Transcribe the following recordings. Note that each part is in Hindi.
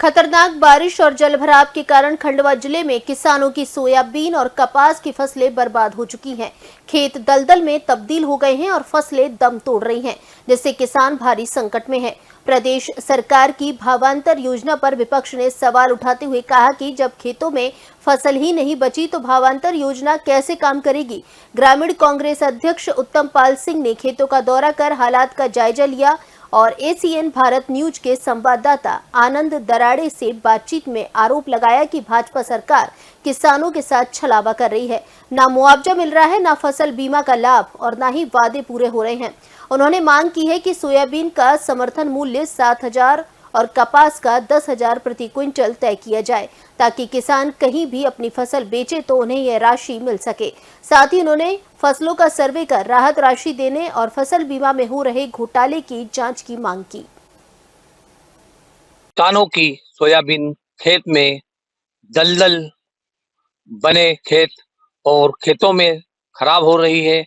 खतरनाक बारिश और जलभराव के कारण खंडवा जिले में किसानों की सोयाबीन और कपास की फसलें बर्बाद हो चुकी हैं। खेत दलदल में तब्दील हो गए हैं और फसलें दम तोड़ रही हैं, जिससे किसान भारी संकट में हैं। प्रदेश सरकार की भावांतर योजना पर विपक्ष ने सवाल उठाते हुए कहा कि जब खेतों में फसल ही नहीं बची तो भावांतर योजना कैसे काम करेगी। ग्रामीण कांग्रेस अध्यक्ष उत्तम पाल सिंह ने खेतों का दौरा कर हालात का जायजा लिया और एसीएन भारत न्यूज के संवाददाता आनंद दराड़े से बातचीत में आरोप लगाया कि भाजपा सरकार किसानों के साथ छलावा कर रही है। ना मुआवजा मिल रहा है, ना फसल बीमा का लाभ और ना ही वादे पूरे हो रहे हैं। उन्होंने मांग की है कि सोयाबीन का समर्थन मूल्य 7,000 और कपास का 10,000 प्रति क्विंटल तय किया जाए, ताकि किसान कहीं भी अपनी फसल बेचे तो उन्हें यह राशि मिल सके। साथ ही उन्होंने फसलों का सर्वे कर राहत राशि देने और फसल बीमा में हो रहे घोटाले की जांच की मांग की। किसानों की सोयाबीन खेत में दलदल बने खेत और खेतों में खराब हो रही है।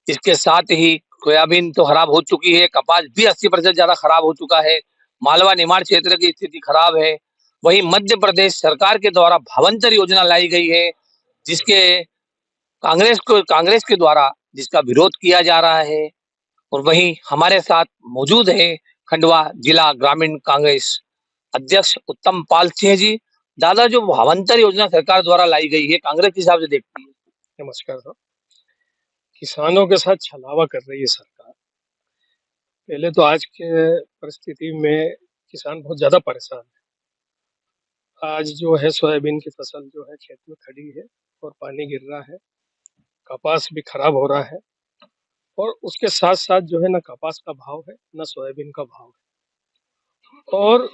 इसके साथ ही सोयाबीन तो खराब हो चुकी है, कपास भी 80% ज्यादा खराब हो चुका है। मालवा निमाड़ क्षेत्र की स्थिति खराब है। वहीं मध्य प्रदेश सरकार के द्वारा भावांतर योजना लाई गई है, जिसके कांग्रेस के द्वारा जिसका विरोध किया जा रहा है। और वहीं हमारे साथ मौजूद है खंडवा जिला ग्रामीण कांग्रेस अध्यक्ष उत्तम पाल सिंह जी। दादा, जो भावांतर योजना सरकार द्वारा लाई गई है, कांग्रेस के हिसाब से देखती है? नमस्कार साहब। किसानों के साथ छलावा कर रही है सरकार। पहले तो आज के परिस्थिति में किसान बहुत ज्यादा परेशान है। आज जो है सोयाबीन की फसल जो है खेत में खड़ी है और पानी गिर रहा है, कपास भी खराब हो रहा है और उसके साथ साथ जो है ना कपास का भाव है ना सोयाबीन का भाव है, और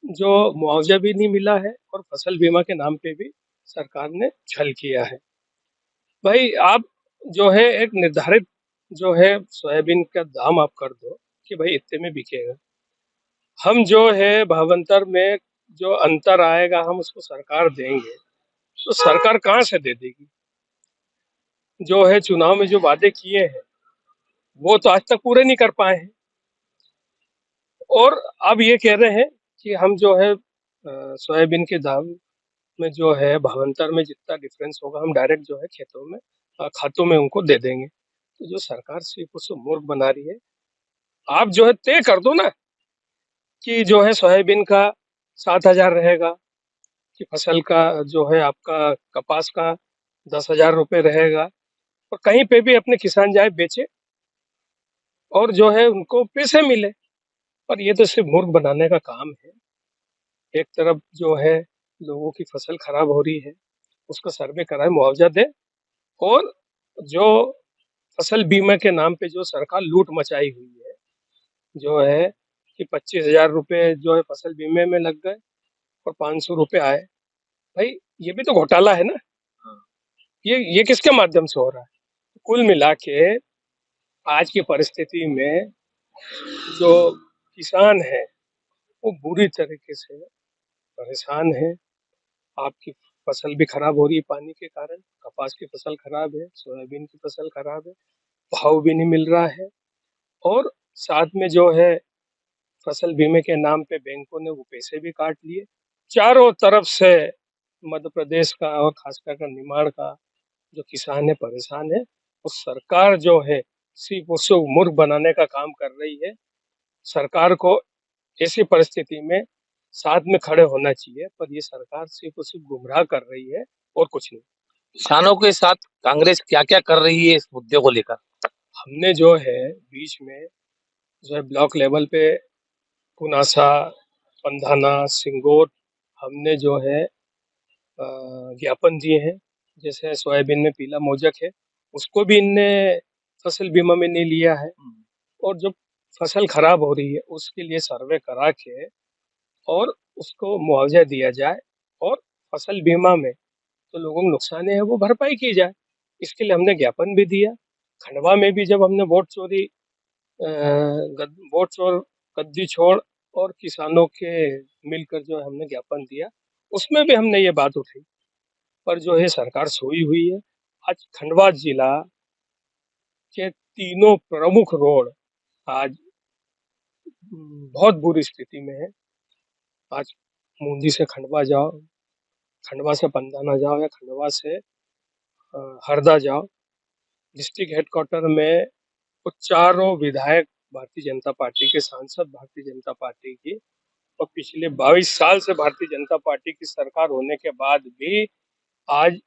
जो मुआवजा भी नहीं मिला है और फसल बीमा के नाम पे भी सरकार ने छल किया है। भाई, आप जो है एक निर्धारित जो है सोयाबीन का दाम आप कर दो कि भाई इतने में बिकेगा। हम जो है भावांतर में जो अंतर आएगा हम उसको सरकार देंगे, तो सरकार कहाँ से दे देगी? जो है चुनाव में जो वादे किए हैं वो तो आज तक पूरे नहीं कर पाए हैं, और अब ये कह रहे हैं कि हम जो है सोयाबीन के दाम में जो है भावांतर में जितना डिफरेंस होगा हम डायरेक्ट जो है खेतों में खातों में उनको दे देंगे। तो जो सरकार सिर्फ उसको मूर्ख बना रही है। आप जो है तय कर दो ना कि जो है सोयाबीन का 7,000 रहेगा, कि फसल का जो है आपका कपास का 10,000 रुपये रहेगा, और कहीं पे भी अपने किसान जाए बेचे और जो है उनको पैसे मिले। पर ये तो सिर्फ मूर्ख बनाने का काम है। एक तरफ जो है लोगों की फसल खराब हो रही है, उसका सर्वे कराए, मुआवजा दे, और जो फसल बीमा के नाम पे जो सरकार लूट मचाई हुई है, जो है कि 25,000 रुपये जो है फसल बीमे में लग गए और 500 रुपये आए। भाई, ये भी तो घोटाला है ना। ये किसके माध्यम से हो रहा है? कुल मिला के आज की परिस्थिति में जो किसान है वो बुरी तरीके से परेशान है। आपकी फसल भी खराब हो रही है पानी के कारण, कपास की फसल खराब है, सोयाबीन की फसल खराब है, भाव भी नहीं मिल रहा है, और साथ में जो है फसल बीमे के नाम पे बैंकों ने वो पैसे भी काट लिए। चारों तरफ से मध्य प्रदेश का और खासकर कर निमाड़ का जो किसान है परेशान है, और सरकार जो है सिर्फ उसको मूर्ख बनाने का काम कर रही है। सरकार को ऐसी परिस्थिति में साथ में खड़े होना चाहिए, पर ये सरकार सिर्फ और सिर्फ गुमराह कर रही है और कुछ नहीं। किसानों के साथ कांग्रेस क्या क्या कर रही है इस मुद्दे को लेकर? हमने जो है बीच में जो है ब्लॉक लेवल पे पुनासा, पंधाना, सिंगोट हमने जो है ज्ञापन दिए हैं। जैसे सोयाबीन में पीला मोजक है, उसको भी इनने फसल बीमा में नहीं लिया है, और जो फसल खराब हो रही है उसके लिए सर्वे करा के और उसको मुआवजा दिया जाए, और फसल बीमा में तो लोगों को नुकसान है वो भरपाई की जाए। इसके लिए हमने ज्ञापन भी दिया। खंडवा में भी जब हमने वोट चोर, गद्दी छोड़ और किसानों के मिलकर जो है हमने ज्ञापन दिया, उसमें भी हमने ये बात उठाई, पर जो है सरकार सोई हुई है। आज खंडवा जिला के तीनों प्रमुख रोड आज बहुत बुरी स्थिति में है। आज मूंदी से खंडवा जाओ, खंडवा से पंधाना जाओ या खंडवा से हरदा जाओ, डिस्ट्रिक्ट हेडक्वार्टर में वो चारों विधायक भारतीय जनता पार्टी के, सांसद भारतीय जनता पार्टी की, और पिछले 22 साल से भारतीय जनता पार्टी की सरकार होने के बाद भी आज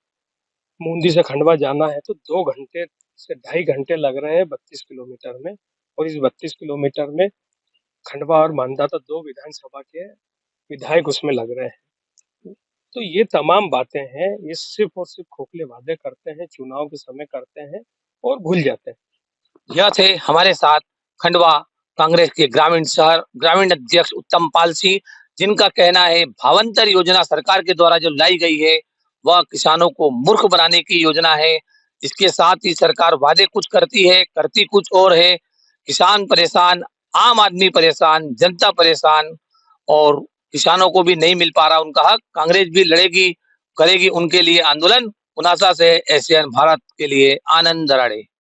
मूंदी से खंडवा जाना है तो 2 घंटे से 2.5 घंटे लग रहे हैं 32 किलोमीटर में। और इस 32 किलोमीटर में खंडवा और मानदाता 2 विधानसभा के विधायक उसमें लग रहे हैं। तो ये तमाम बातें हैं, ये सिर्फ और सिर्फ खोखले वादे करते हैं, चुनाव के समय करते हैं और भूल जाते हैं। यह थे हमारे साथ खंडवा कांग्रेस के ग्रामीण अध्यक्ष उत्तम पाल सिंह, जिनका कहना है भावंतर योजना सरकार के द्वारा जो लाई गई है वह किसानों को मूर्ख बनाने की योजना है। इसके साथ ही सरकार वादे कुछ करती है, करती कुछ और है। किसान परेशान, आम आदमी परेशान, जनता परेशान, और किसानों को भी नहीं मिल पा रहा उनका हक। कांग्रेस भी लड़ेगी, करेगी उनके लिए आंदोलन। पुनासा से एशियन भारत के लिए आनंद दराड़े।